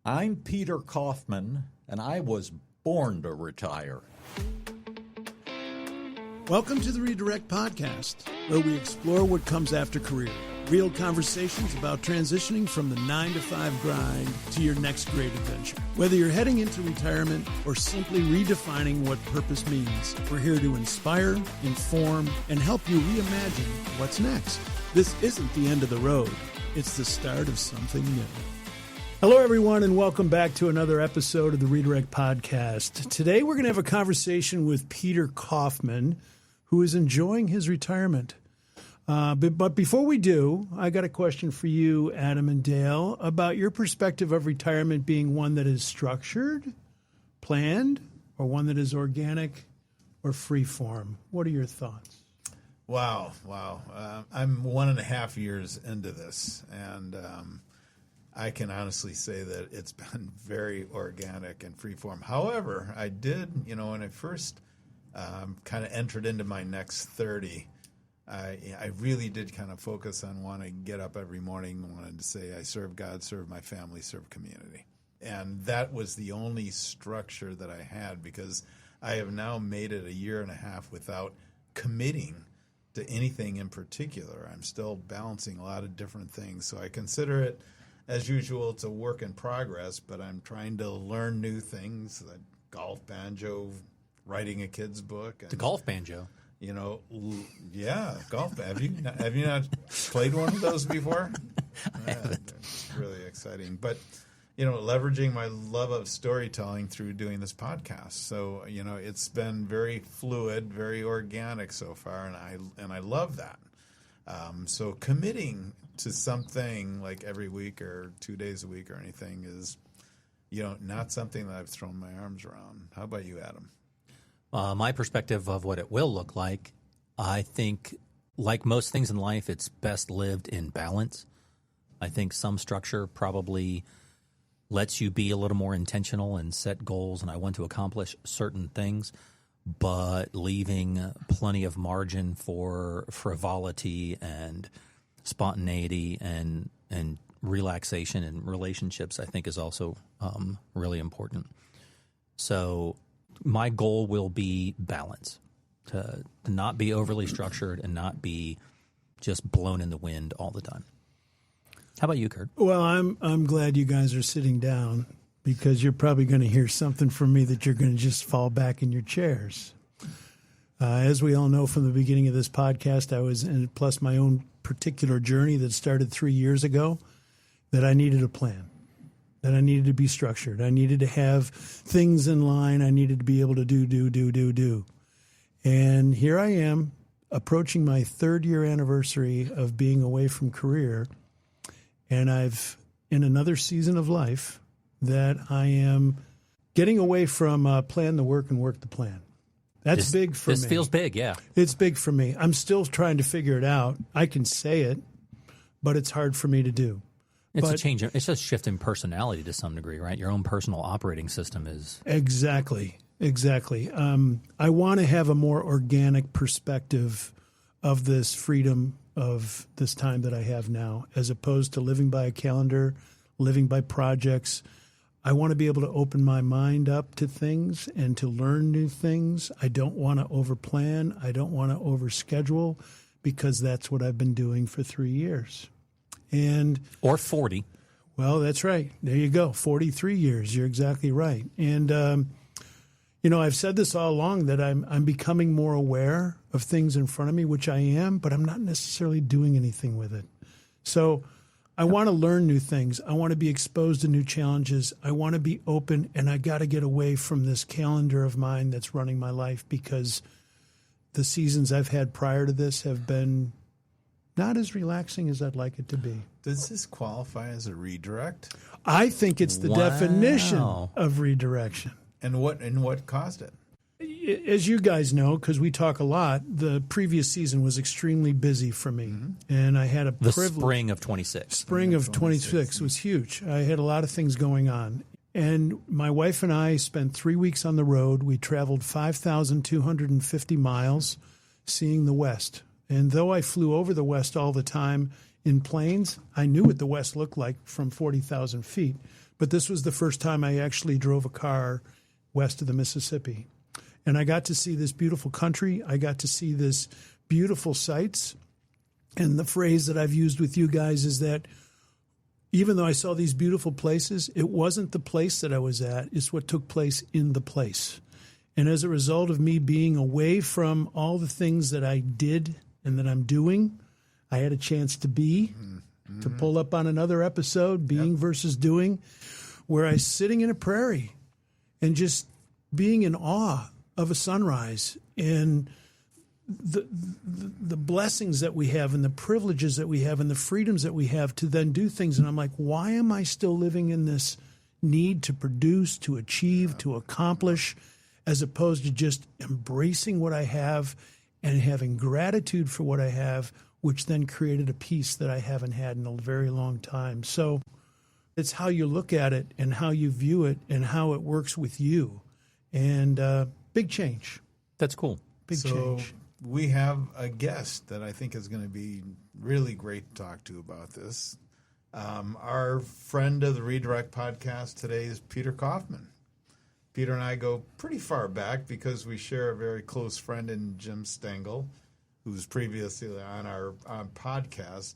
I'm Peter Kaufman, and I was born to retire. Welcome to the Redirect Podcast, where we explore what comes after career. Real conversations about transitioning from the 9-to-5 grind to your next great adventure. Whether you're heading into retirement or simply redefining what purpose means, we're here to inspire, inform, and help you reimagine what's next. This isn't the end of the road. It's the start of something new. Hello, everyone, and welcome back to another episode of the Redirect Podcast. Today, we're going to have a conversation with Peter Kaufman, who is enjoying his retirement. But before we do, I got a question for you, Adam and Dale, about your perspective of retirement being one that is structured, planned, or one that is organic or free form. What are your thoughts? Wow. I'm 1.5 years into this, and I can honestly say that it's been very organic and freeform. However, I did, when I first kind of entered into my next 30, I really did kind of focus on wanting to get up every morning, wanted to say I serve God, serve my family, serve community. And that was the only structure that I had, because I have now made it 1.5 years without committing to anything in particular. I'm still balancing a lot of different things. So I consider it, as usual, it's a work in progress, but I'm trying to learn new things, like golf, banjo, writing a kid's book. And, the golf banjo. Golf. Have you not played one of those before? I haven't. It's really exciting. But, leveraging my love of storytelling through doing this podcast. So, it's been very fluid, very organic so far, and I love that. So committing to something like every week or 2 days a week or anything is, not something that I've thrown my arms around. How about you, Adam? My perspective of what it will look like, I think, like most things in life, it's best lived in balance. I think some structure probably lets you be a little more intentional and set goals, and I want to accomplish certain things, but leaving plenty of margin for frivolity and spontaneity and relaxation and relationships, I think, is also really important. So my goal will be balance, to not be overly structured and not be just blown in the wind all the time. How about you, Curt? Well, I'm glad you guys are sitting down, because you're probably going to hear something from me that you're going to just fall back in your chairs. As we all know from the beginning of this podcast, I was in, plus my own particular journey that started 3 years ago, that I needed a plan, that I needed to be structured. I needed to have things in line. I needed to be able to do. And here I am, approaching my 3rd year anniversary of being away from career, and I've, in another season of life, that I am getting away from plan the work and work the plan. That's big for me. This feels big, yeah. It's big for me. I'm still trying to figure it out. I can say it, but it's hard for me to do. It's a change. It's a shift in personality to some degree, right? Your own personal operating system is... Exactly. I want to have a more organic perspective of this freedom of this time that I have now, as opposed to living by a calendar, living by projects. I want to be able to open my mind up to things and to learn new things. I don't want to overplan. I don't want to overschedule, because that's what I've been doing for 3 years. Or 40. Well, that's right. There you go. 43 years. You're exactly right. And, I've said this all along, that I'm becoming more aware of things in front of me, which I am, but I'm not necessarily doing anything with it. So I want to learn new things. I want to be exposed to new challenges. I want to be open, and I got to get away from this calendar of mine that's running my life, because the seasons I've had prior to this have been not as relaxing as I'd like it to be. Does this qualify as a redirect? I think it's the definition of redirection. And what caused it? As you guys know, because we talk a lot, the previous season was extremely busy for me. Mm-hmm. And I had a privilege. The spring of 26. Spring of 26 was huge. I had a lot of things going on. And my wife and I spent 3 weeks on the road. We traveled 5,250 miles seeing the West. And though I flew over the West all the time in planes, I knew what the West looked like from 40,000 feet. but this was the first time I actually drove a car west of the Mississippi. And I got to see this beautiful country. I got to see this beautiful sights. And the phrase that I've used with you guys is that even though I saw these beautiful places, it wasn't the place that I was at. It's what took place in the place. And as a result of me being away from all the things that I did and that I'm doing, I had a chance to be, to pull up on another episode, being versus doing, where I was sitting in a prairie and just being in awe of a sunrise and the blessings that we have and the privileges that we have and the freedoms that we have to then do things. And I'm like, why am I still living in this need to produce, to achieve, to accomplish, as opposed to just embracing what I have and having gratitude for what I have, which then created a peace that I haven't had in a very long time. So it's how you look at it and how you view it and how it works with you. And big change. That's cool. Big change. We have a guest that I think is going to be really great to talk to about this. Our friend of the Redirect podcast today is Peter Kaufman. Peter and I go pretty far back because we share a very close friend in Jim Stengel, who's previously on our podcast,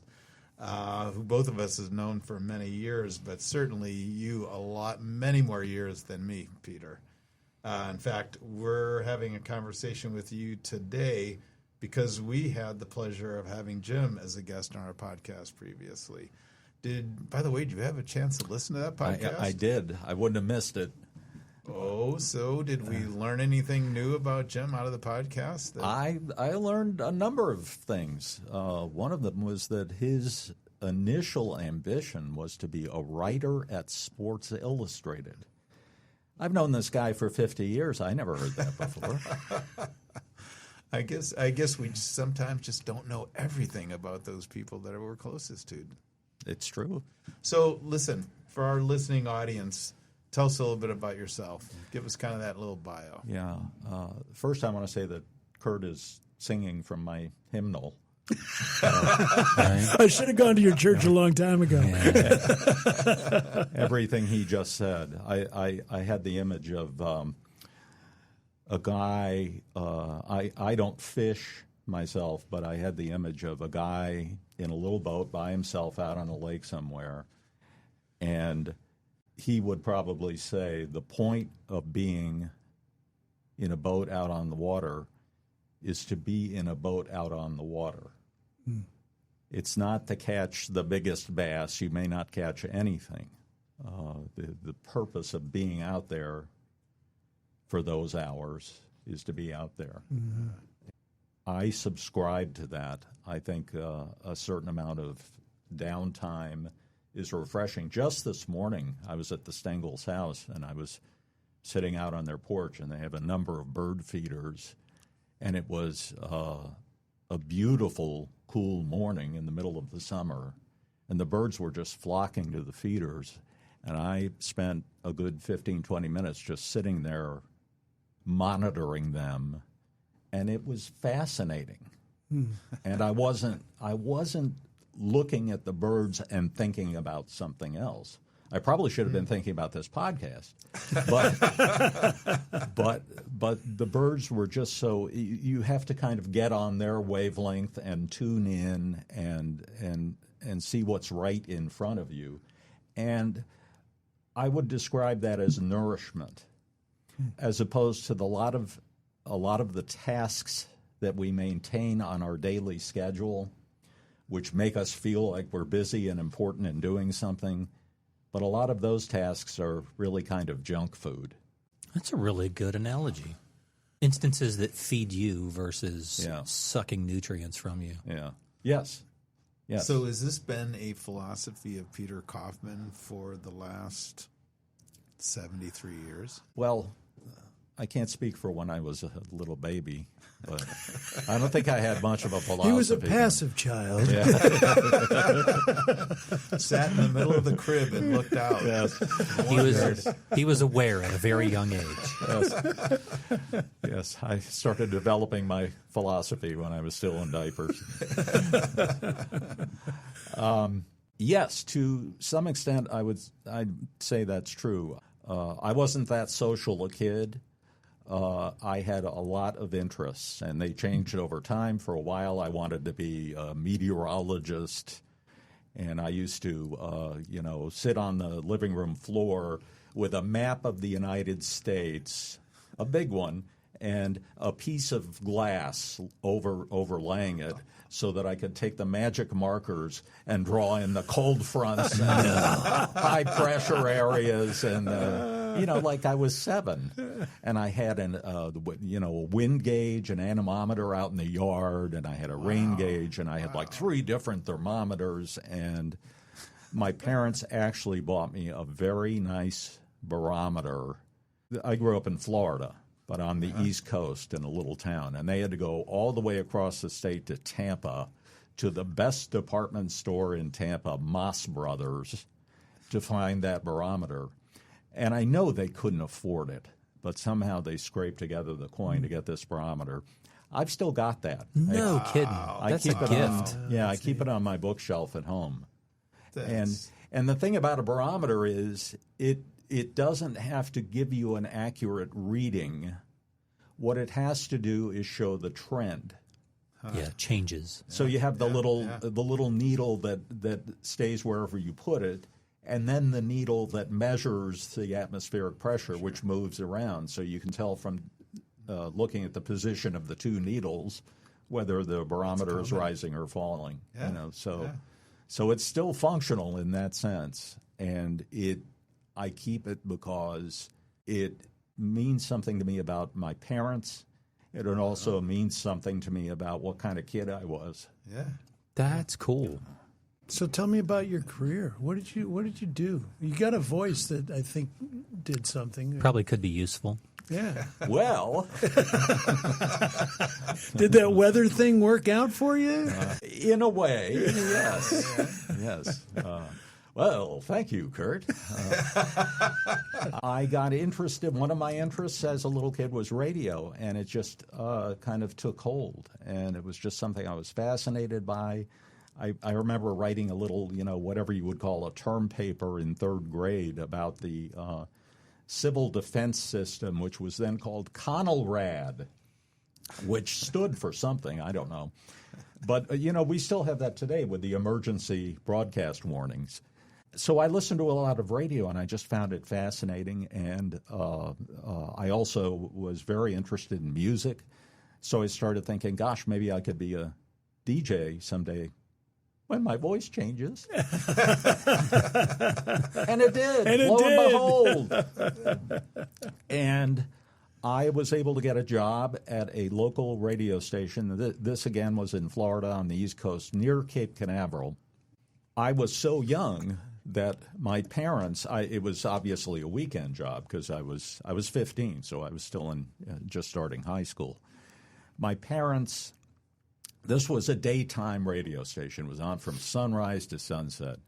who both of us have known for many years, but certainly you many more years than me, Peter. In fact, we're having a conversation with you today because we had the pleasure of having Jim as a guest on our podcast previously. By the way, did you have a chance to listen to that podcast? I did. I wouldn't have missed it. Oh, so did we learn anything new about Jim out of the podcast? I learned a number of things. One of them was that his initial ambition was to be a writer at Sports Illustrated. I've known this guy for 50 years. I never heard that before. I guess we sometimes just don't know everything about those people that we're closest to. It's true. So listen, for our listening audience, tell us a little bit about yourself. Give us kind of that little bio. Yeah. First, I want to say that Curt is singing from my hymnal. I should have gone to your church a long time ago. Everything he just said. I had the image of a guy. I don't fish myself, but I had the image of a guy in a little boat by himself out on a lake somewhere, and he would probably say the point of being in a boat out on the water is to be in a boat out on the water. It's not to catch the biggest bass. You may not catch anything. The purpose of being out there for those hours is to be out there. Mm-hmm. I subscribe to that. I think a certain amount of downtime is refreshing. Just this morning, I was at the Stengel's house, and I was sitting out on their porch, and they have a number of bird feeders, and it was a beautiful, cool morning in the middle of the summer, and the birds were just flocking to the feeders, and I spent a good 15, 20 minutes just sitting there monitoring them, and it was fascinating. And I wasn't looking at the birds and thinking about something else. I probably should have been thinking about this podcast, but the birds were just so you have to kind of get on their wavelength and tune in and see what's right in front of you, and I would describe that as nourishment, as opposed to a lot of the tasks that we maintain on our daily schedule, which make us feel like we're busy and important and doing something. But a lot of those tasks are really kind of junk food. That's a really good analogy. Instances that feed you versus sucking nutrients from you. Yeah. Yes. So has this been a philosophy of Peter Kaufman for the last 73 years? Well, I can't speak for when I was a little baby, but I don't think I had much of a philosophy. He was a passive child. Yeah. Sat in the middle of the crib and looked out. Yes. He was aware at a very young age. Yes, I started developing my philosophy when I was still in diapers. Yes, to some extent, I'd say that's true. I wasn't that social a kid. I had a lot of interests, and they changed over time. For a while, I wanted to be a meteorologist, and I used to, sit on the living room floor with a map of the United States, a big one, and a piece of glass overlaying it, so that I could take the magic markers and draw in the cold fronts and high pressure areas, and like I was 7, and I had a wind gauge, an anemometer out in the yard, and I had a rain gauge, and I had like 3 different thermometers, and my parents actually bought me a very nice barometer. I grew up in Florida, but on the East Coast in a little town. And they had to go all the way across the state to Tampa, to the best department store in Tampa, Moss Brothers, to find that barometer. And I know they couldn't afford it, but somehow they scraped together the coin to get this barometer. I've still got that. No kidding. That's a gift. I keep it on my bookshelf at home. And the thing about a barometer is it doesn't have to give you an accurate reading. What it has to do is show the trend. Yeah, changes. So you have the little needle that stays wherever you put it, and then the needle that measures the atmospheric pressure, which moves around. So you can tell from looking at the position of the 2 needles whether the barometer is rising or falling. So it's still functional in that sense, and I keep it because it means something to me about my parents. It also means something to me about what kind of kid I was. Yeah, that's cool. So tell me about your career. What did you do? You got a voice that I think did something. Probably could be useful. Yeah. Well, did that weather thing work out for you? In a way, yes. Yes. Well, thank you, Curt. I got interested. One of my interests as a little kid was radio, and it just kind of took hold. And it was just something I was fascinated by. I remember writing a little, whatever you would call a term paper in 3rd grade about the civil defense system, which was then called CONELRAD, which stood for something, I don't know. But, we still have that today with the emergency broadcast warnings. So I listened to a lot of radio, and I just found it fascinating. And I also was very interested in music. So I started thinking, gosh, maybe I could be a DJ someday when my voice changes. And it did. And Lo and behold. And I was able to get a job at a local radio station. This, again, was in Florida on the East Coast, near Cape Canaveral. I was so young that my parents, it was obviously a weekend job because I was 15, so I was still just starting high school. My parents, this was a daytime radio station. It was on from sunrise to sunset.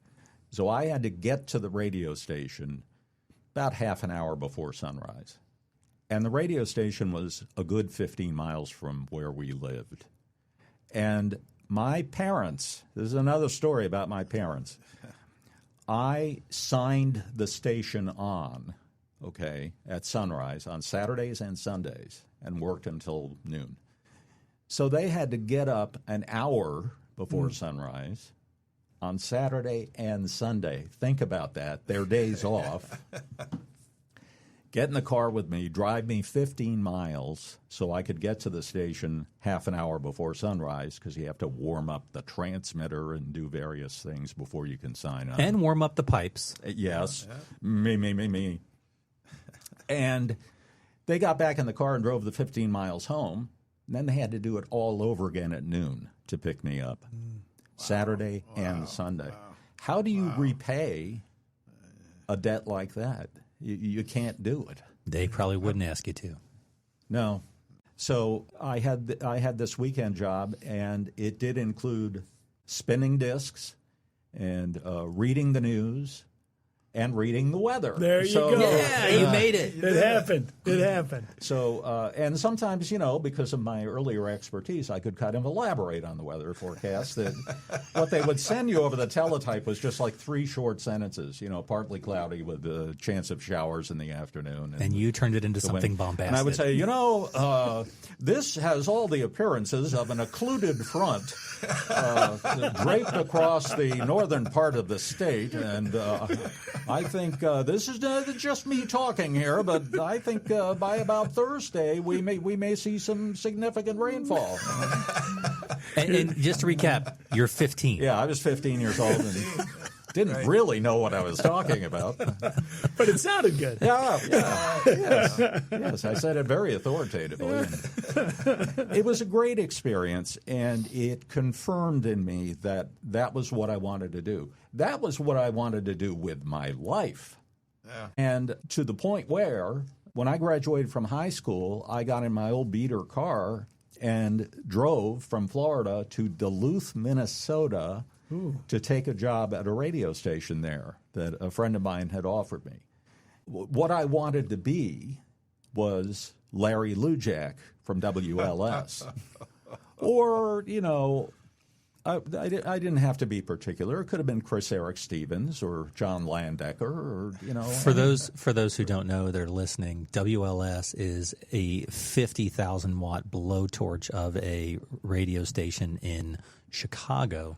So I had to get to the radio station about half an hour before sunrise. And the radio station was a good 15 miles from where we lived. And my parents, this is another story about my parents. I signed the station on, at sunrise on Saturdays and Sundays and worked until noon. So they had to get up an hour before sunrise on Saturday and Sunday. Think about that. Their days off. Get in the car with me, drive me 15 miles so I could get to the station half an hour before sunrise because you have to warm up the transmitter and do various things before you can sign up. And warm up the pipes. Yes. Me. And they got back in the car and drove the 15 miles home. And then they had to do it all over again at noon to pick me up, Saturday and Sunday. Wow. How do you repay a debt like that? You can't do it. They probably wouldn't ask you to. No. So I had this weekend job, and it did include spinning discs and reading the news and reading the weather. There you go. Yeah, you made it. It happened. It happened. So, and sometimes, because of my earlier expertise, I could kind of elaborate on the weather forecast. That what they would send you over the teletype was just like 3 short sentences, partly cloudy with the chance of showers in the afternoon. And you turned it into something bombastic. And I would say, this has all the appearances of an occluded front draped across the northern part of the state, and I think this is just me talking here, but I think by about Thursday we may see some significant rainfall. And just to recap, you're 15. Yeah, I was 15 years old and didn't really know what I was talking about. But it sounded good. Yes, I said it very authoritatively. It was a great experience, and it confirmed in me that was what I wanted to do. That was what I wanted to do with my life. Yeah. And to the point where, when I graduated from high school, I got in my old beater car and drove from Florida to Duluth, Minnesota, to take a job at a radio station there that a friend of mine had offered me. What I wanted to be was Larry Lujak from WLS. Or, I didn't have to be particular. It could have been Chris Eric Stevens or John Landecker or, For those who don't know, they're listening, WLS is a 50,000-watt blowtorch of a radio station in Chicago.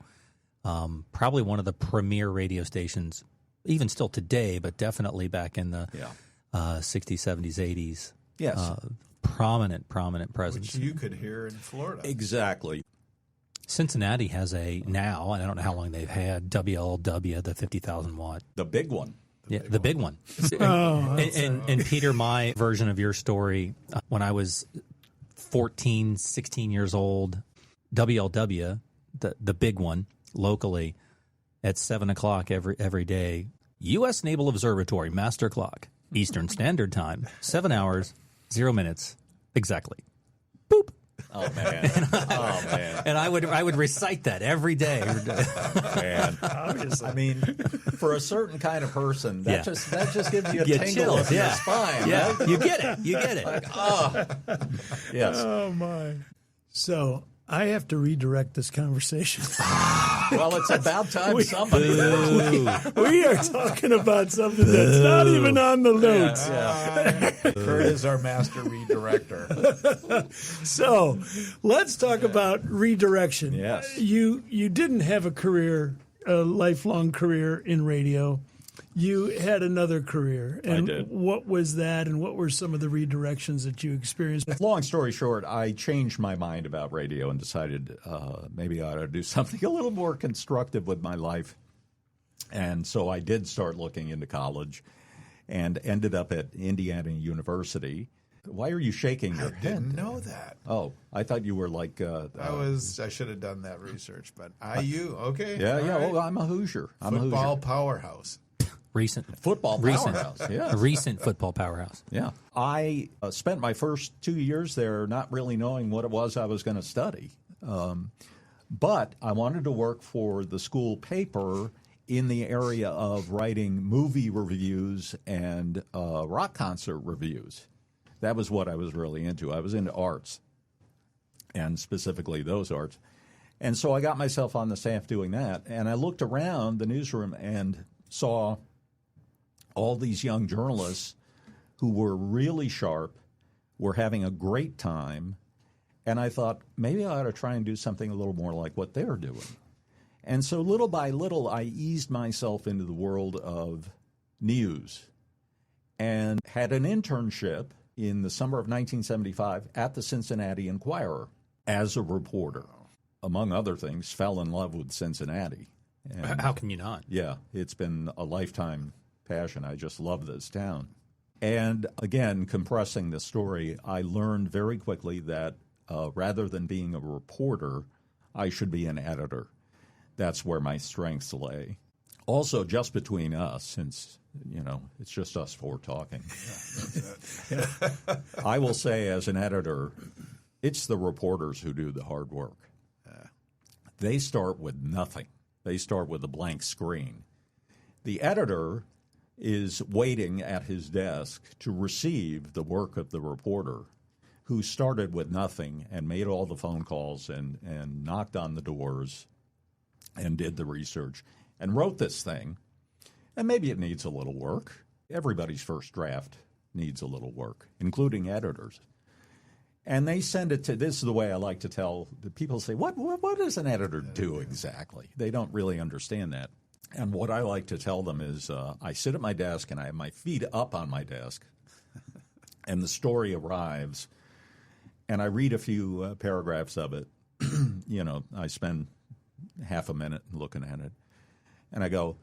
Probably one of the premier radio stations, even still today, but definitely back in the 60s, 70s, 80s. Yes. Prominent presence. Which you could hear in Florida. Exactly. Cincinnati has now, and I don't know how long they've had, WLW, the 50,000-watt. The big one. The big one. And Peter, my version of your story, when I was 14, 16 years old, WLW, the big one, locally, at 7 o'clock every day, U.S. Naval Observatory, master clock, Eastern Standard Time, 7 hours, 0 minutes, exactly. Boop. Oh man! And I would recite that every day. Man, obviously. I mean, for a certain kind of person, that just gives you a tingle chills, in your spine. Yeah, right? you get it. Like, oh, yes. Oh my! So I have to redirect this conversation. Well, it's about time somebody. We are talking about something that's not even on the notes. Curt is our master redirector. So let's talk about redirection. Yes. You didn't have a lifelong career in radio. You had another career. And I did. What was that, and what were some of the redirections that you experienced? Long story short, I changed my mind about radio and decided maybe I ought to do something a little more constructive with my life. And so I did start looking into college and ended up at Indiana University. Why are you shaking your head? I didn't know that. Oh, I thought you were like... I should have done that research, but IU, okay. Yeah, right. Well, I'm a Hoosier. Football powerhouse. Football powerhouse, yeah. A recent football powerhouse. Yeah. I spent my first 2 years there not really knowing what it was I was going to study. But I wanted to work for the school paper in the area of writing movie reviews and rock concert reviews. That was what I was really into. I was into arts, and specifically those arts. And so I got myself on the staff doing that, and I looked around the newsroom and saw all these young journalists who were really sharp, were having a great time, and I thought, maybe I ought to try and do something a little more like what they're doing. And so little by little, I eased myself into the world of news and had an internship in the summer of 1975 at the Cincinnati Enquirer as a reporter. Among other things, fell in love with Cincinnati. And how can you not? Yeah, it's been a lifetime passion. I just love this town. And again, compressing the story, I learned very quickly that rather than being a reporter, I should be an editor. That's where my strengths lay. Also, just between us, since, it's just us four talking. I will say as an editor, it's the reporters who do the hard work. They start with nothing. They start with a blank screen. The editor is waiting at his desk to receive the work of the reporter who started with nothing and made all the phone calls and knocked on the doors and did the research and wrote this thing. And maybe it needs a little work. Everybody's first draft needs a little work, including editors. And they send it to, this is the way I like to tell, the people say, what does an editor do exactly? They don't really understand that. And what I like to tell them is I sit at my desk and I have my feet up on my desk and the story arrives and I read a few paragraphs of it. You know, I spend half a minute looking at it and I go,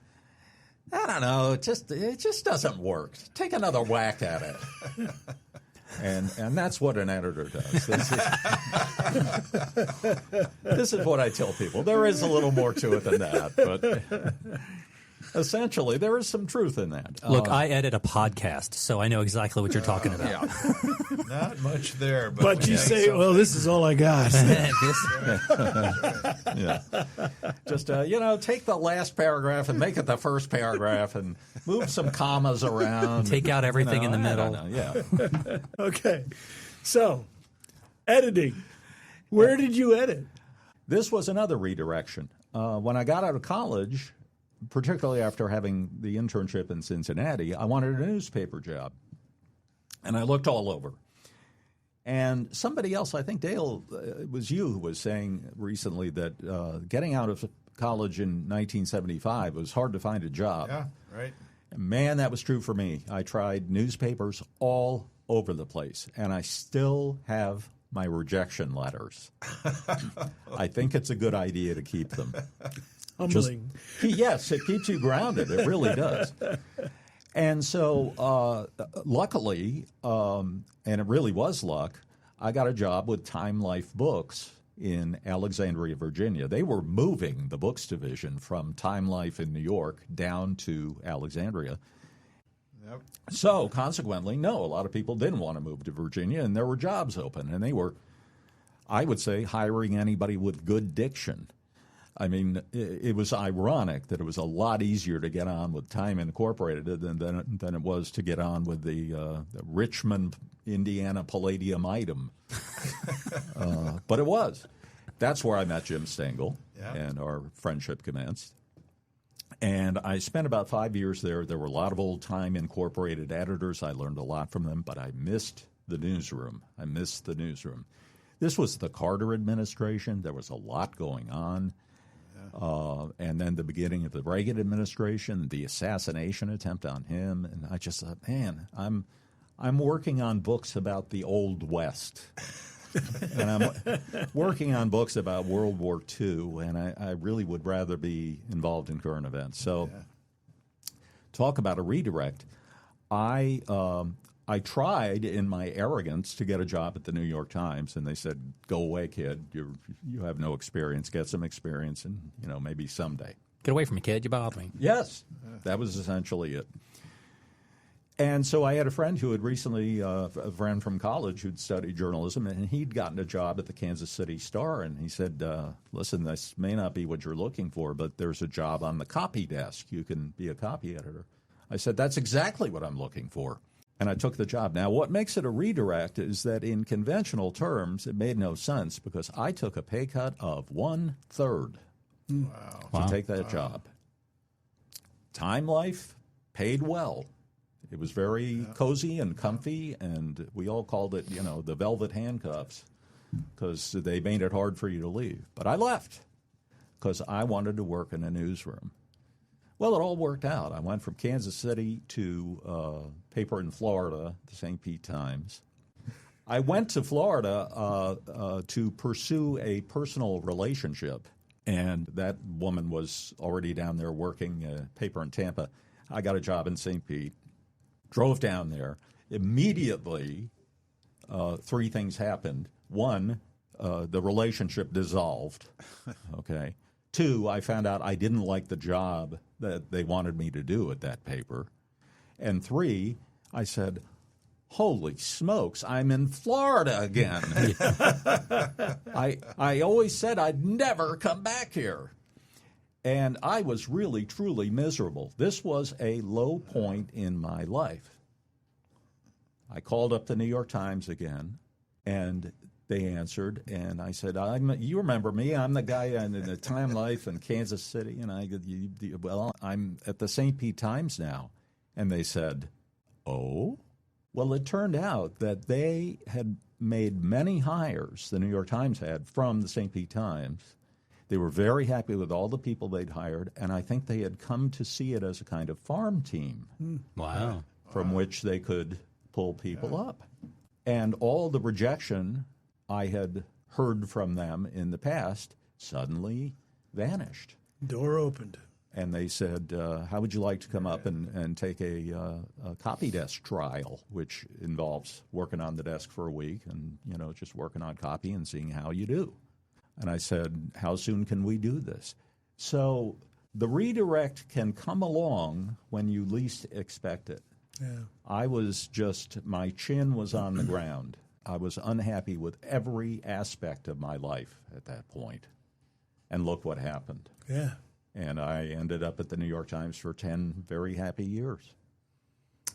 I don't know, it just doesn't work. Take another whack at it. And that's what an editor does. This is what I tell people. There is a little more to it than that, but essentially there is some truth in that. Look, I edit a podcast, so I know exactly what you're talking about. Yeah. Not much there. But you say, well, this is all I got. Yeah. Just, take the last paragraph and make it the first paragraph and move some commas around. Take out everything in the middle. Yeah. Okay. So, editing. Where did you edit? This was another redirection. When I got out of college, particularly after having the internship in Cincinnati, I wanted a newspaper job. And I looked all over. And somebody else, I think Dale, it was you who was saying recently that getting out of college in 1975 it was hard to find a job. Yeah, right. Man, that was true for me. I tried newspapers all over the place, and I still have my rejection letters. I think it's a good idea to keep them. Humbling. Yes, it keeps you grounded. It really does. And so, luckily, and it really was luck, I got a job with Time Life Books in Alexandria, Virginia. They were moving the books division from Time Life in New York down to Alexandria. Yep. So, consequently, no, a lot of people didn't want to move to Virginia, and there were jobs open. And they were, I would say, hiring anybody with good diction. I mean, it was ironic that it was a lot easier to get on with Time Incorporated than it was to get on with the Richmond, Indiana Palladium item. But it was. That's where I met Jim Stengel, and our friendship commenced. And I spent about 5 years there. There were a lot of old Time Incorporated editors. I learned a lot from them, but I missed the newsroom. This was the Carter administration. There was a lot going on. And then the beginning of the Reagan administration, the assassination attempt on him, and I just thought, man, I'm working on books about the Old West, and I'm working on books about World War II, and I really would rather be involved in current events. So, talk about a redirect. I tried in my arrogance to get a job at the New York Times, and they said, "Go away, kid. You have no experience. Get some experience, and maybe someday." Get away from me, kid. You bother me. Yes, that was essentially it. And so I had a friend who had recently, a friend from college who'd studied journalism, and he'd gotten a job at the Kansas City Star, and he said, "Listen, this may not be what you're looking for, but there's a job on the copy desk. You can be a copy editor." I said, "That's exactly what I'm looking for." And I took the job. Now, what makes it a redirect is that in conventional terms, it made no sense because I took a pay cut of 1/3 to take that job. Time Life paid well. It was very cozy and comfy, and we all called it, the velvet handcuffs because they made it hard for you to leave. But I left because I wanted to work in a newsroom. Well, it all worked out. I went from Kansas City to paper in Florida, the St. Pete Times. I went to Florida to pursue a personal relationship, and that woman was already down there working paper in Tampa. I got a job in St. Pete, drove down there. Immediately, 3 things happened. 1, the relationship dissolved, okay? 2, I found out I didn't like the job that they wanted me to do at that paper. And 3, I said, holy smokes, I'm in Florida again. I always said I'd never come back here. And I was really, truly miserable. This was a low point in my life. I called up the New York Times again, and they answered, and I said, you remember me, I'm the guy in the Time Life in Kansas City, and I go, well, I'm at the St. Pete Times now. And they said, oh? Well, it turned out that they had made many hires, the New York Times had, from the St. Pete Times. They were very happy with all the people they'd hired, and I think they had come to see it as a kind of farm team. Wow. From which they could pull people up. And all the rejection I had heard from them in the past suddenly vanished. Door opened. And they said, how would you like to come up and take a copy desk trial, which involves working on the desk for a week and, just working on copy and seeing how you do. And I said, how soon can we do this? So the redirect can come along when you least expect it. Yeah. I was my chin was on the ground. I was unhappy with every aspect of my life at that point. And look what happened. Yeah. And I ended up at the New York Times for 10 very happy years.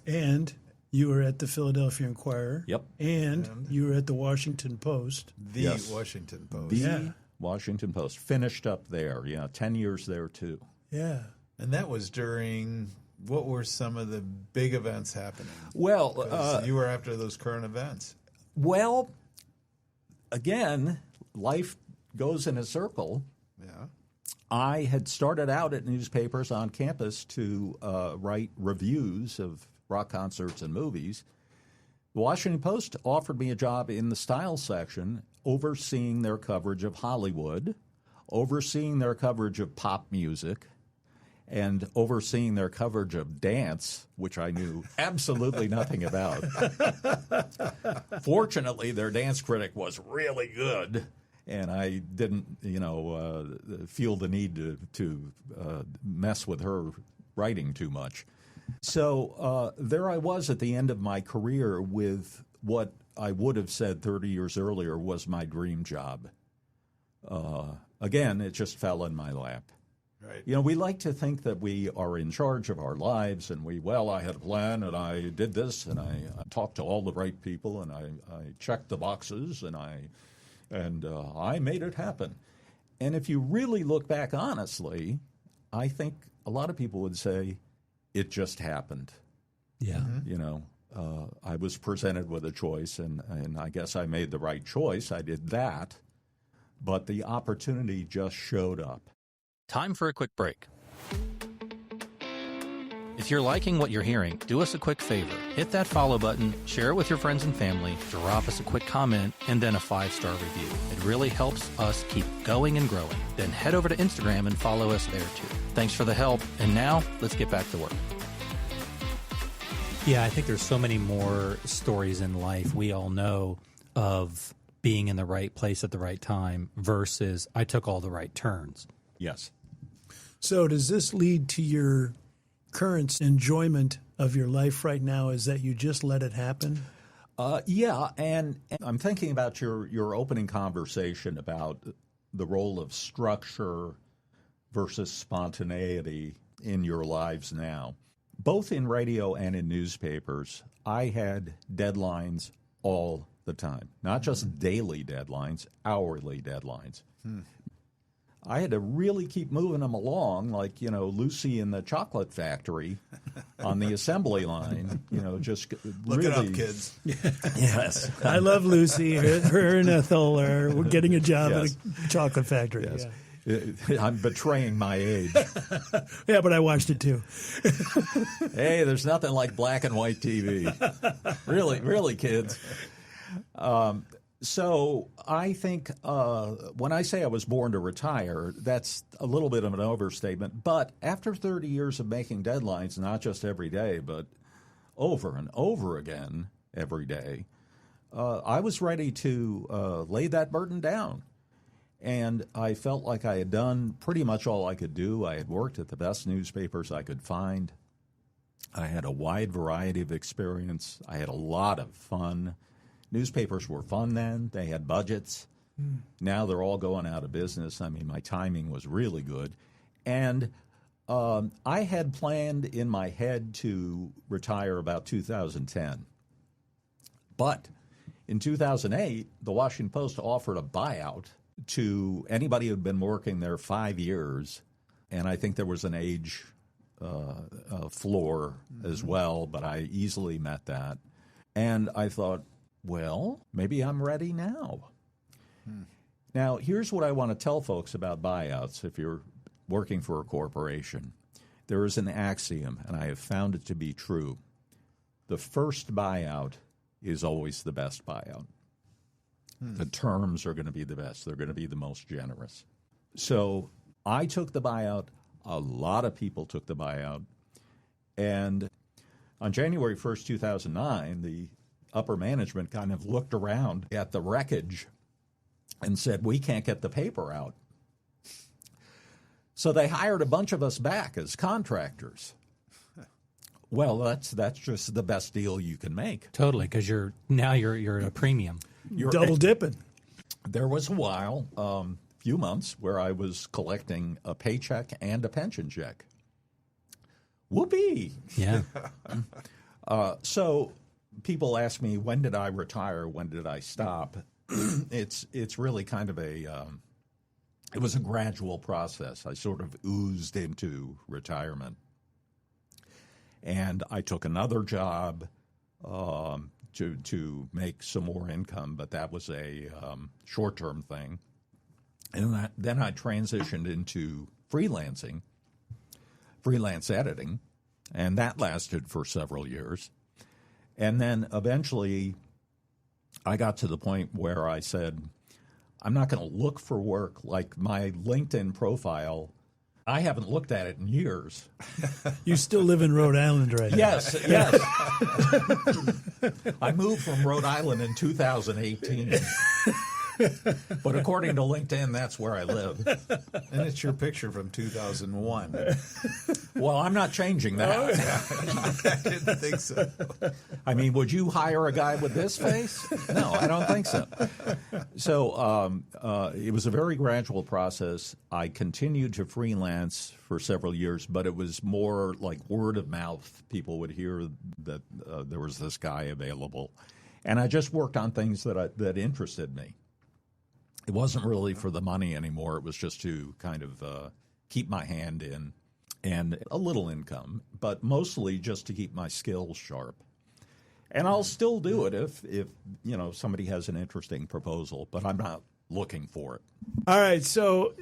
And you were at the Philadelphia Inquirer. Yep. And you were at the Washington Post. The Washington Post. The Washington Post. Finished up there. 10 years there, too. Yeah. And that was during, what were some of the big events happening? Well, you were after those current events. Well, again, life goes in a circle. Yeah. I had started out at newspapers on campus to write reviews of rock concerts and movies. The Washington Post offered me a job in the style section, overseeing their coverage of Hollywood, overseeing their coverage of pop music, and overseeing their coverage of dance, which I knew absolutely nothing about. Fortunately, their dance critic was really good, and I didn't, feel the need to mess with her writing too much. So there I was at the end of my career with what I would have said 30 years earlier was my dream job. Again, it just fell in my lap. Right. We like to think that we are in charge of our lives, and I had a plan, and I did this, and I talked to all the right people, and I checked the boxes, and I made it happen. And if you really look back honestly, I think a lot of people would say it just happened. Yeah. I was presented with a choice, and I guess I made the right choice. I did that, but the opportunity just showed up. Time for a quick break. If you're liking what you're hearing, do us a quick favor. Hit that follow button, share it with your friends and family, drop us a quick comment, and then a 5-star review. It really helps us keep going and growing. Then head over to Instagram and follow us there too. Thanks for the help. And now, let's get back to work. Yeah, I think there's so many more stories in life we all know of being in the right place at the right time versus I took all the right turns. Yes. So does this lead to your current enjoyment of your life right now, is that you just let it happen? Yeah, and I'm thinking about your opening conversation about the role of structure versus spontaneity in your lives now. Both in radio and in newspapers, I had deadlines all the time, not just daily deadlines, hourly deadlines. I had to really keep moving them along, like, Lucy in the chocolate factory on the assembly line, just Look really. it up, kids. Yes. I love Lucy. Her and Ethel are getting a job at a chocolate factory. Yes. Yeah. I'm betraying my age. Yeah, but I watched it too. Hey, there's nothing like black and white TV. Really, kids. So I think when I say I was born to retire, that's a little bit of an overstatement. But after 30 years of making deadlines, not just every day, but over and over again every day, I was ready to lay that burden down. And I felt like I had done pretty much all I could do. I had worked at the best newspapers I could find. I had a wide variety of experience. I had a lot of fun. Newspapers were fun then. They had budgets. Now they're all going out of business. I mean, my timing was really good. And I had planned in my head to retire about 2010. But in 2008, the Washington Post offered a buyout to anybody who had been working there 5 years. And I think there was an age floor as well, but I easily met that. And I thought, well, maybe I'm ready now. Now, here's what I want to tell folks about buyouts if you're working for a corporation. There is an axiom, and I have found it to be true. The first buyout is always the best buyout. The terms are going to be the best. They're going to be the most generous. So I took the buyout. A lot of people took the buyout. And on January 1st, 2009, the upper management kind of looked around at the wreckage and said, we can't get the paper out. So they hired a bunch of us back as contractors. Well, that's just the best deal you can make. Totally, because you're at a premium. You're double dipping. There was a while, few months, where I was collecting a paycheck and a pension check. Whoopee! Yeah. So people ask me, when did I retire? When did I stop? It's really kind of it was a gradual process. I sort of oozed into retirement. And I took another job to make some more income, but that was a short-term thing. And then I transitioned into freelance editing, and that lasted for several years. And then eventually I got to the point where I said, I'm not going to look for work. Like my LinkedIn profile, I haven't looked at it in years. You still live in Rhode Island right now. Yes. I moved from Rhode Island in 2018. But according to LinkedIn, that's where I live. And it's your picture from 2001. Well, I'm not changing that. I didn't think so. I mean, would you hire a guy with this face? No, I don't think so. So it was a very gradual process. I continued to freelance for several years, but it was more like word of mouth. People would hear that there was this guy available. And I just worked on things that interested me. It wasn't really for the money anymore. It was just to kind of keep my hand in and a little income, but mostly just to keep my skills sharp. And I'll still do it if somebody has an interesting proposal, but I'm not looking for it. All right, so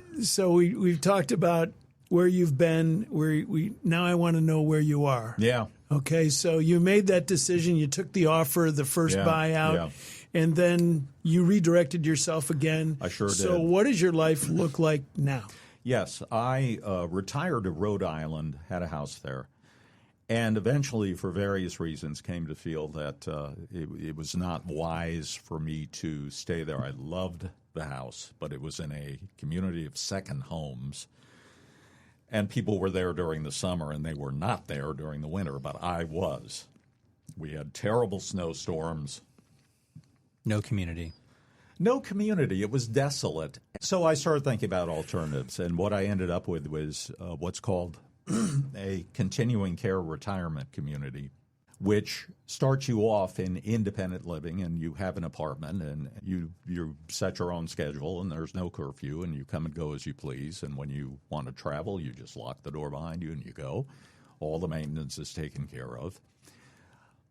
we've talked about where you've been. Now I want to know where you are. Yeah. Okay, so you made that decision. You took the offer, the first buyout, and then you redirected yourself again. I sure did. So what does your life look like now? Yes, I retired to Rhode Island, had a house there, and eventually, for various reasons, came to feel that it was not wise for me to stay there. I loved the house, but it was in a community of second homes. And people were there during the summer, and they were not there during the winter, but I was. We had terrible snowstorms. No community. No community. It was desolate. So I started thinking about alternatives, and what I ended up with was what's called a continuing care retirement community, which starts you off in independent living, and you have an apartment, and you set your own schedule, and there's no curfew, and you come and go as you please. And when you want to travel, you just lock the door behind you and you go. All the maintenance is taken care of.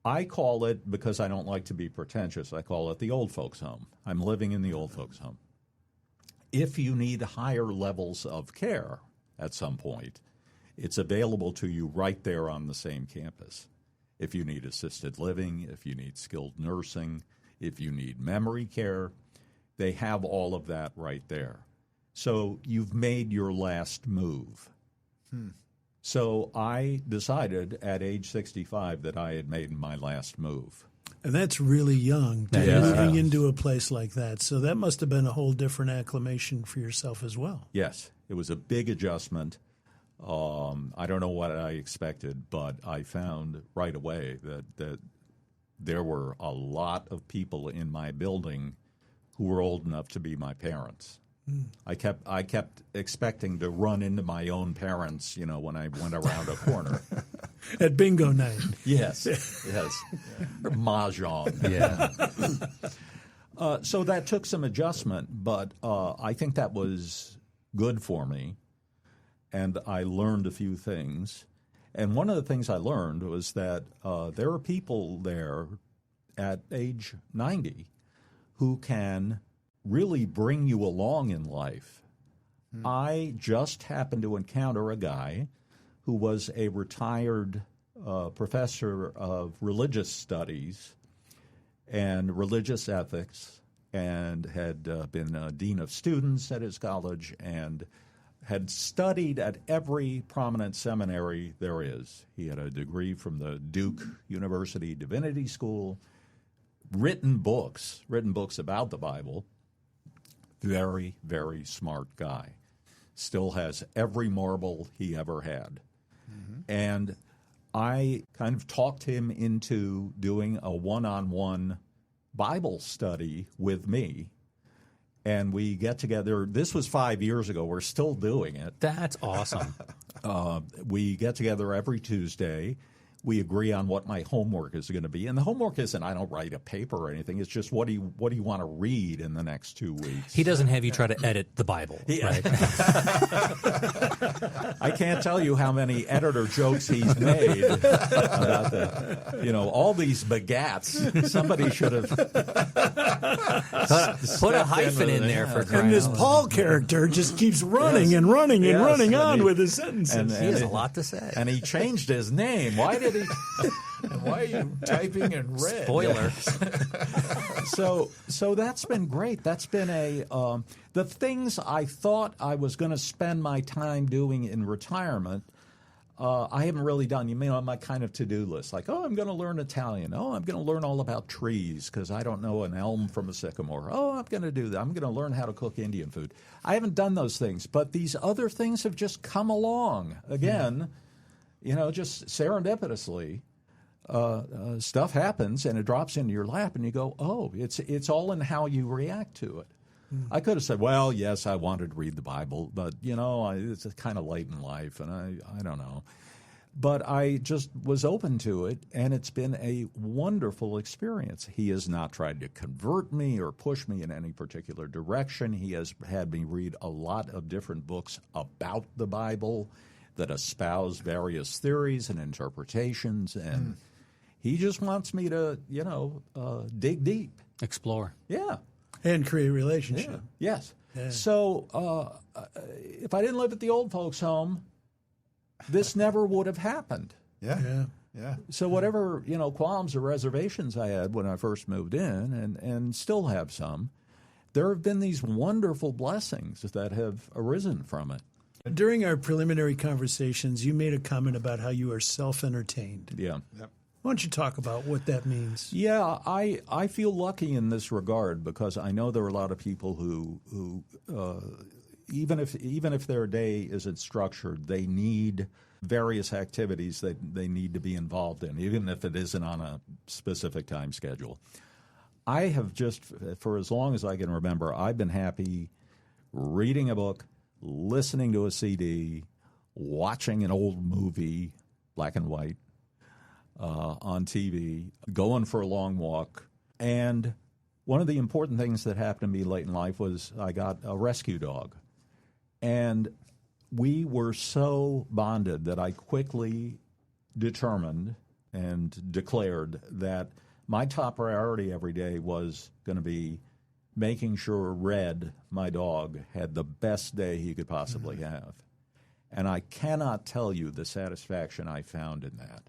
I call it, because I don't like to be pretentious, I call it the old folks' home. I'm living in the old folks' home. If you need higher levels of care at some point, it's available to you right there on the same campus. If you need assisted living, if you need skilled nursing, if you need memory care, they have all of that right there. So you've made your last move. So I decided at age 65 that I had made my last move. And that's really young to be moving into a place like that. So that must have been a whole different acclimation for yourself as well. Yes, it was a big adjustment. I don't know what I expected, but I found right away that there were a lot of people in my building who were old enough to be my parents. I kept expecting to run into my own parents, when I went around a corner. At bingo night. Yes. Or mahjong. Yeah. So that took some adjustment, but I think that was good for me, and I learned a few things. And one of the things I learned was that there are people there at age 90 who can really bring you along in life. I just happened to encounter a guy who was a retired professor of religious studies and religious ethics, and had been a dean of students at his college, and had studied at every prominent seminary there is. He had a degree from the Duke University Divinity School, written books about the Bible. Very, very smart guy. Still has every marble he ever had. And I kind of talked him into doing a one-on-one Bible study with me. And we get together. This was 5 years ago. We're still doing it. That's awesome. We get together every Tuesday. We agree on what my homework is going to be. And the homework isn't I don't write a paper or anything. It's just what do you want to read in the next 2 weeks. He doesn't have you try to edit the Bible, right? I can't tell you how many editor jokes he's made about all these begats. Somebody should have put a hyphen in there for crying And this out loud. Paul character just keeps running and running and running and on he- with his sentences. He has a lot to say. And he changed his name. Why did he? And why are you typing in red? Spoiler. So that's been great. That's been the things I thought I was going to spend my time doing in retirement. I haven't really done. On my kind of to-do list, like, I'm going to learn Italian. I'm going to learn all about trees because I don't know an elm from a sycamore. I'm going to do that. I'm going to learn how to cook Indian food. I haven't done those things, but these other things have just come along again. Just serendipitously. Stuff happens and it drops into your lap, and you go, it's all in how you react to it. I could have said, well, yes, I wanted to read the Bible, but it's kind of late in life, and I don't know. But I just was open to it, and it's been a wonderful experience. He has not tried to convert me or push me in any particular direction. He has had me read a lot of different books about the Bible that espouse various theories and interpretations, and he just wants me to, dig deep. Explore. Yeah. And create a relationship. Yes. Yeah. So if I didn't live at the old folks' home, this never would have happened. Yeah. So whatever, qualms or reservations I had when I first moved in, and still have some, there have been these wonderful blessings that have arisen from it. During our preliminary conversations, you made a comment about how you are self-entertained. Yeah. Why don't you talk about what that means? Yeah, I feel lucky in this regard because I know there are a lot of people who even if their day isn't structured, they need various activities that they need to be involved in, even if it isn't on a specific time schedule. I have just, for as long as I can remember, I've been happy reading a book, listening to a CD, watching an old movie, black and white, on TV, going for a long walk. And one of the important things that happened to me late in life was I got a rescue dog. And we were so bonded that I quickly determined and declared that my top priority every day was going to be making sure Red, my dog, had the best day he could possibly have. And I cannot tell you the satisfaction I found in that.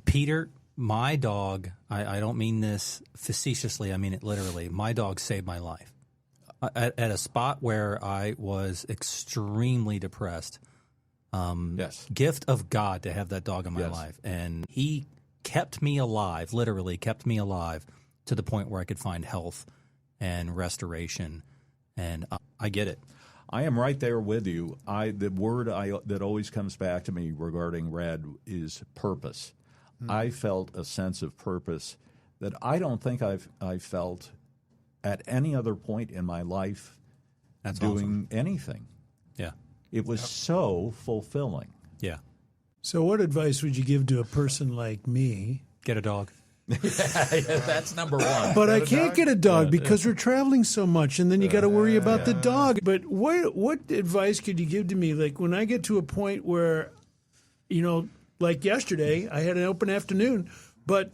Peter, my dog, I don't mean this facetiously, I mean it literally. My dog saved my life. At a spot where I was extremely depressed. Yes. Gift of God to have that dog in my Yes. life. And he kept me alive, literally kept me alive to the point where I could find health and restoration. And I get it. I am right there with you. The word that always comes back to me regarding Red is purpose. I felt a sense of purpose that I don't think I've felt at any other point in my life That's doing anything. Yeah. It was so fulfilling. Yeah. So what advice would you give to a person like me? Get a dog. That's number one. But I can't get a dog because we're traveling so much, and then you got to worry about the dog. But what advice could you give to me? Like when I get to a point where, like yesterday, I had an open afternoon, but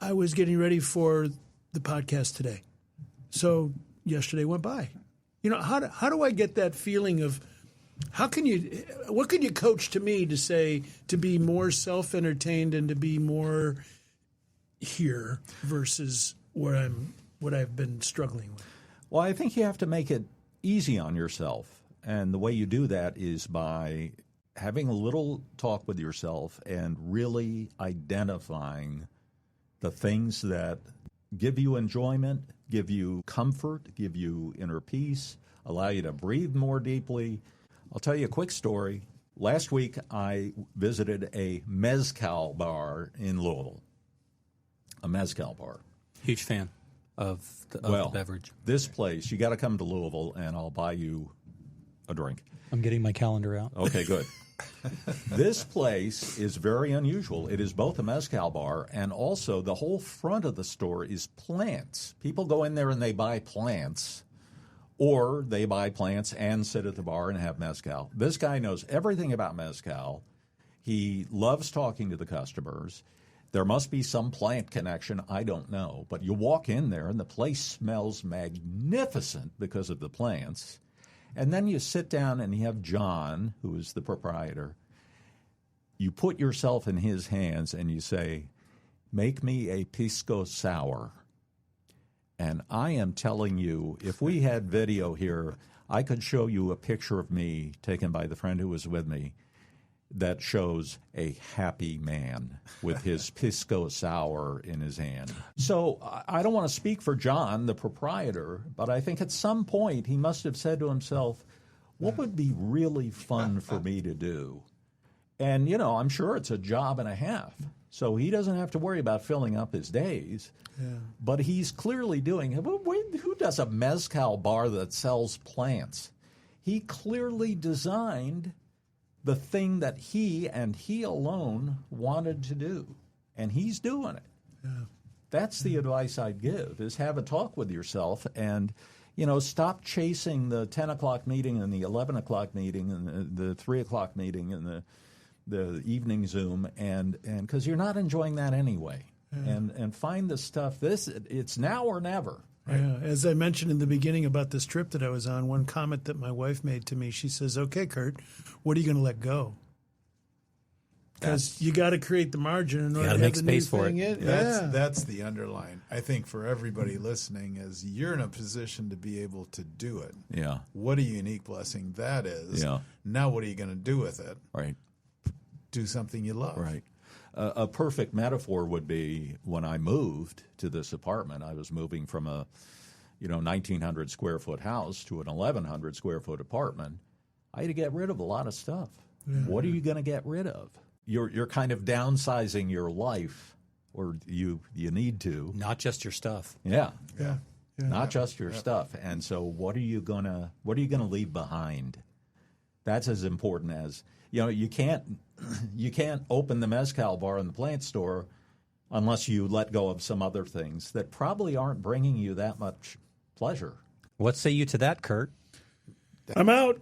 I was getting ready for the podcast today. So yesterday went by. How do I get that feeling of what can you coach to me to say to be more self-entertained and to be more here versus what I've been struggling with? Well, I think you have to make it easy on yourself. And the way you do that is by having a little talk with yourself and really identifying the things that give you enjoyment, give you comfort, give you inner peace, allow you to breathe more deeply. I'll tell you a quick story. Last week, I visited a mezcal bar in Louisville. A mezcal bar. Huge fan of the beverage. This place, you got to come to Louisville, and I'll buy you a drink. I'm getting my calendar out. Okay, good. This place is very unusual. It is both a mezcal bar, and also the whole front of the store is plants. People go in there and they buy plants, or they buy plants and sit at the bar and have mezcal. This guy knows everything about mezcal. He loves talking to the customers. There must be some plant connection. I don't know. But you walk in there, and the place smells magnificent because of the plants. And then you sit down, and you have John, who is the proprietor. You put yourself in his hands, and you say, make me a pisco sour. And I am telling you, if we had video here, I could show you a picture of me taken by the friend who was with me that shows a happy man with his pisco sour in his hand. So I don't want to speak for John, the proprietor, but I think at some point he must have said to himself, what would be really fun for me to do? And, I'm sure it's a job and a half. So he doesn't have to worry about filling up his days. Yeah. But he's clearly doing it. Who does a mezcal bar that sells plants? He clearly designed the thing that he and he alone wanted to do, and he's doing it. Yeah. That's the advice I'd give, is have a talk with yourself and, stop chasing the 10 o'clock meeting and the 11 o'clock meeting and the 3 o'clock meeting and the evening Zoom, and because you're not enjoying that anyway. Yeah. And find the stuff. It's now or never. Right? Yeah. As I mentioned in the beginning about this trip that I was on, one comment that my wife made to me, she says, okay, Curt, what are you going to let go? Because you got to create the margin in order to make have the space new for thing it. in. That's the underline. I think for everybody listening is you're in a position to be able to do it. Yeah. What a unique blessing that is. Yeah. Now what are you going to do with it? Right. Do something you love. Right. A perfect metaphor would be when I moved to this apartment. I was moving from a 1,900 square foot house to an 1,100 square foot apartment. I had to get rid of a lot of stuff. Yeah. What are you going to get rid of? You're kind of downsizing your life, or you need to. Not just your stuff. Yeah. Not just your stuff. And so what are you gonna leave behind? That's as important as you can't open the mezcal bar in the plant store unless you let go of some other things that probably aren't bringing you that much pleasure. What say you to that, Curt? I'm out.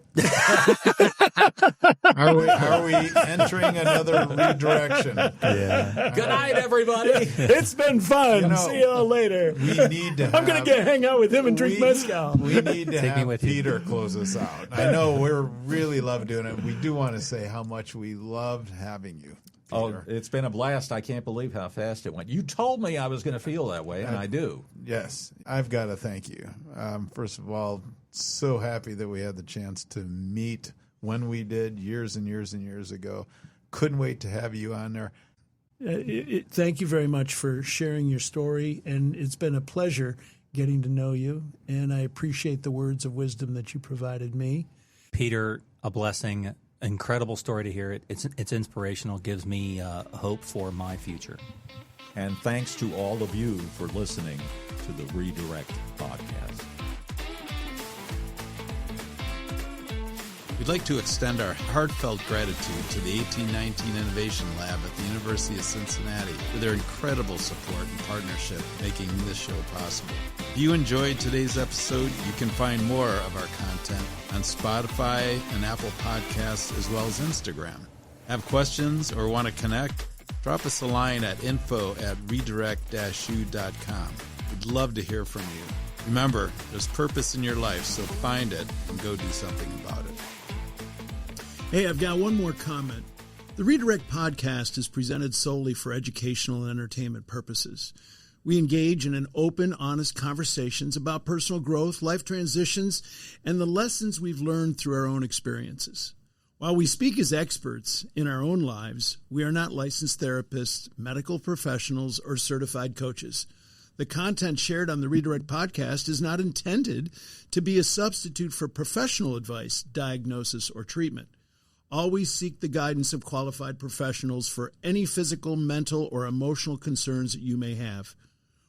Are we entering another redirection? Yeah. Good night, everybody. It's been fun. See y'all later. We need to. I'm going to hang out with him and drink mezcal. We need to have Peter close us out. I know we really love doing it. We do want to say how much we loved having you, Peter. Oh, it's been a blast. I can't believe how fast it went. You told me I was going to feel that way, and I do. Yes. I've got to thank you. First of all, so happy that we had the chance to meet when we did years and years and years ago. Couldn't wait to have you on there. Thank you very much for sharing your story, and it's been a pleasure getting to know you, and I appreciate the words of wisdom that you provided me. Peter, a blessing. Incredible story to hear it. It's inspirational. Gives me hope for my future. And thanks to all of you for listening to the Redirect Podcast. We'd like to extend our heartfelt gratitude to the 1819 Innovation Lab at the University of Cincinnati for their incredible support and partnership making this show possible. If you enjoyed today's episode, you can find more of our content on Spotify and Apple Podcasts as well as Instagram. Have questions or want to connect? Drop us a line at info@redirect-u.com. We'd love to hear from you. Remember, there's purpose in your life, so find it and go do something about it. Hey, I've got one more comment. The Redirect podcast is presented solely for educational and entertainment purposes. We engage in an open, honest conversations about personal growth, life transitions, and the lessons we've learned through our own experiences. While we speak as experts in our own lives, we are not licensed therapists, medical professionals, or certified coaches. The content shared on the Redirect podcast is not intended to be a substitute for professional advice, diagnosis, or treatment. Always seek the guidance of qualified professionals for any physical, mental, or emotional concerns that you may have.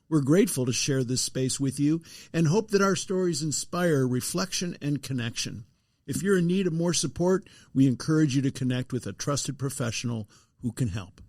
We're grateful to share this space with you and hope that our stories inspire reflection and connection. If you're in need of more support, we encourage you to connect with a trusted professional who can help.